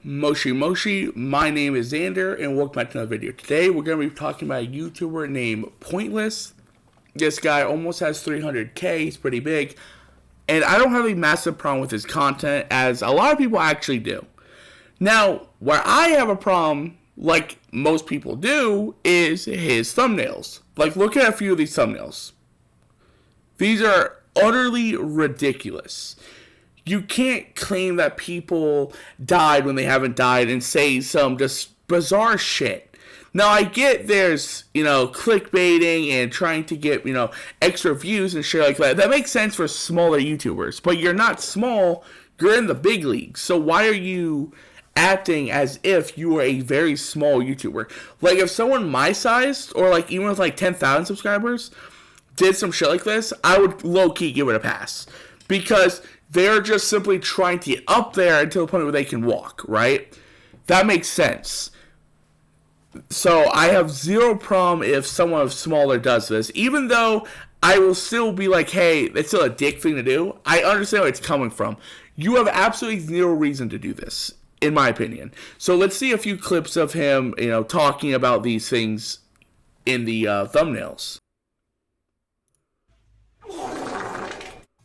Moshi Moshi, my name is Xander, and welcome back to another video. Today, we're going to be talking about a YouTuber named Pointless. This guy almost has 300k, he's pretty big, and I don't have a massive problem with his content, as a lot of people actually do. Now, where I have a problem, like most people do, is his thumbnails. Like, look at a few of these thumbnails. These are utterly ridiculous. You can't claim that people died when they haven't died and say some just bizarre shit. Now, I get there's, clickbaiting and trying to get, extra views and shit like that. That makes sense for smaller YouTubers. But you're not small, you're in the big leagues. So why are you acting as if you were a very small YouTuber? Like, if someone my size, or like even with like 10,000 subscribers, did some shit like this, I would low-key give it a pass. Because they're just simply trying to get up there until the point where they can walk, right? That makes sense. So I have zero problem if someone smaller does this, even though I will still be like, hey, it's still a dick thing to do. I understand where it's coming from. You have absolutely zero reason to do this, in my opinion. So let's see a few clips of him, talking about these things in the thumbnails.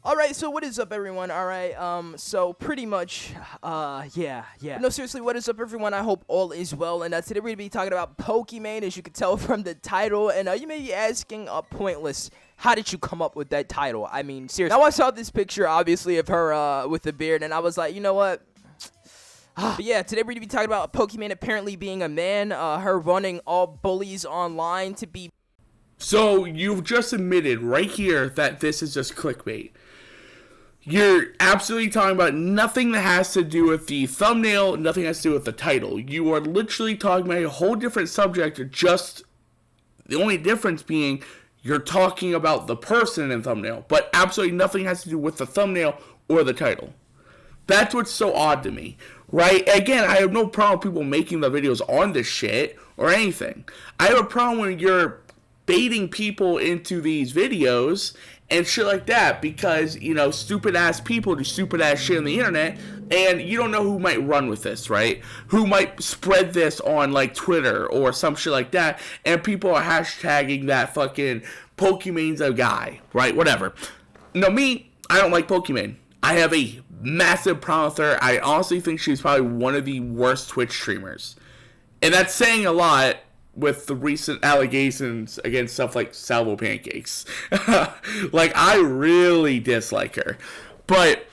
Alright, so what is up, everyone? Alright, so pretty much, yeah. No, seriously, what is up, everyone? I hope all is well, and today we're going to be talking about Pokimane, as you can tell from the title, and you may be asking, Pointless, how did you come up with that title? I mean, seriously. Now, I saw this picture, obviously, of her, with the beard, and I was like, you know what? But yeah, today we're going to be talking about Pokimane apparently being a man, her running all bullies online to be... So, you've just admitted right here that this is just clickbait. You're absolutely talking about nothing that has to do with the thumbnail, nothing has to do with the title. You are literally talking about a whole different subject, just the only difference being you're talking about the person in the thumbnail, but absolutely nothing has to do with the thumbnail or the title. That's what's so odd to me, right? Again, I have no problem with people making the videos on this shit or anything. I have a problem when you're baiting people into these videos and shit like that because, stupid ass people do stupid ass shit on the internet, and you don't know who might run with this, right? Who might spread this on like Twitter or some shit like that, and people are hashtagging that fucking Pokimane's a guy, right? Whatever. Me, I don't like Pokimane. I have a massive problem with her. I honestly think she's probably one of the worst Twitch streamers. And that's saying a lot with the recent allegations against stuff like Salvo Pancakes. Like, I really dislike her. But,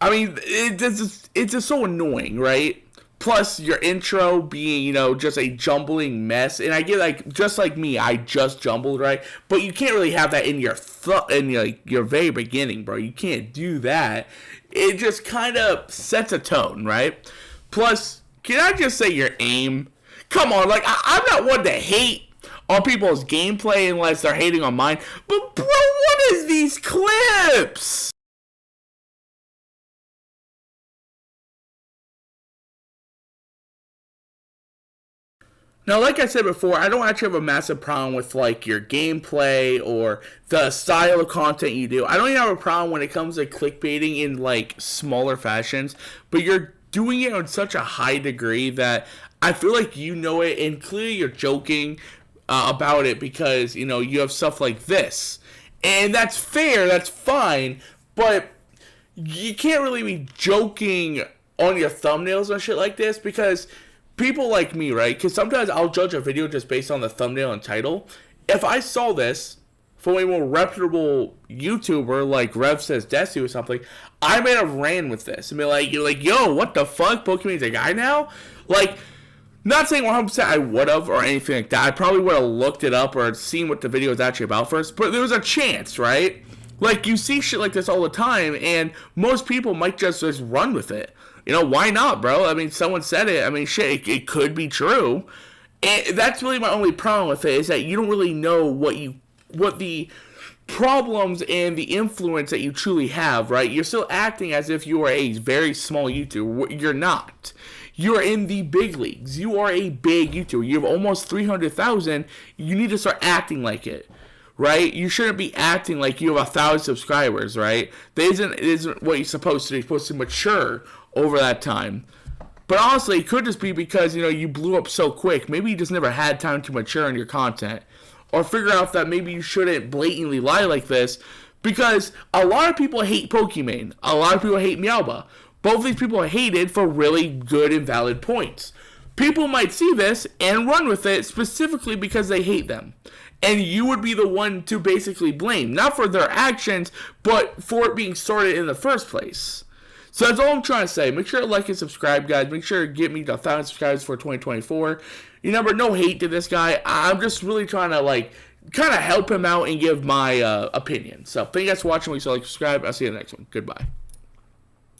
I mean, it's just so annoying, right? Plus, your intro being, just a jumbling mess. And I get, like, just like me, I just jumbled, right? But you can't really have that in your your very beginning, bro. You can't do that. It just kind of sets a tone, right? Plus, can I just say your aim? Come on, like, I'm not one to hate on people's gameplay unless they're hating on mine. But, bro, what is these clips? Now, like I said before, I don't actually have a massive problem with, like, your gameplay or the style of content you do. I don't even have a problem when it comes to clickbaiting in, like, smaller fashions. But you're doing it on such a high degree that I feel like you know it, and clearly you're joking about it because, you have stuff like this. And that's fair, that's fine, but you can't really be joking on your thumbnails and shit like this because people like me, right? Because sometimes I'll judge a video just based on the thumbnail and title. If I saw this from a more reputable YouTuber like Rev Says Desi or something, I might have ran with this and be like, yo, what the fuck? Pokimane's a guy now? Like, not saying 100% I would have or anything like that. I probably would have looked it up or seen what the video is actually about first. But there was a chance, right? Like, you see shit like this all the time, and most people might just run with it. Why not, bro? I mean, someone said it. I mean, shit, it could be true. And that's really my only problem with it, is that you don't really know what the problems and the influence that you truly have, right? You're still acting as if you are a very small YouTuber. You're not. You're in the big leagues. You are a big YouTuber. You have almost 300,000. You need to start acting like it, right? You shouldn't be acting like you have 1,000 subscribers, right? That isn't what you're supposed to do. You're supposed to mature over that time. But honestly, it could just be because, you blew up so quick. Maybe you just never had time to mature in your content. Or figure out that maybe you shouldn't blatantly lie like this. Because a lot of people hate Pokimane. A lot of people hate Meowba. Both these people are hated for really good and valid points. People might see this and run with it specifically because they hate them. And you would be the one to basically blame. Not for their actions, but for it being started in the first place. So that's all I'm trying to say. Make sure to like and subscribe, guys. Make sure to get me to 1,000 subscribers for 2024. Remember, no hate to this guy. I'm just really trying to, kind of help him out and give my opinion. So thank you guys for watching. We like, subscribe. I'll see you in the next one. Goodbye.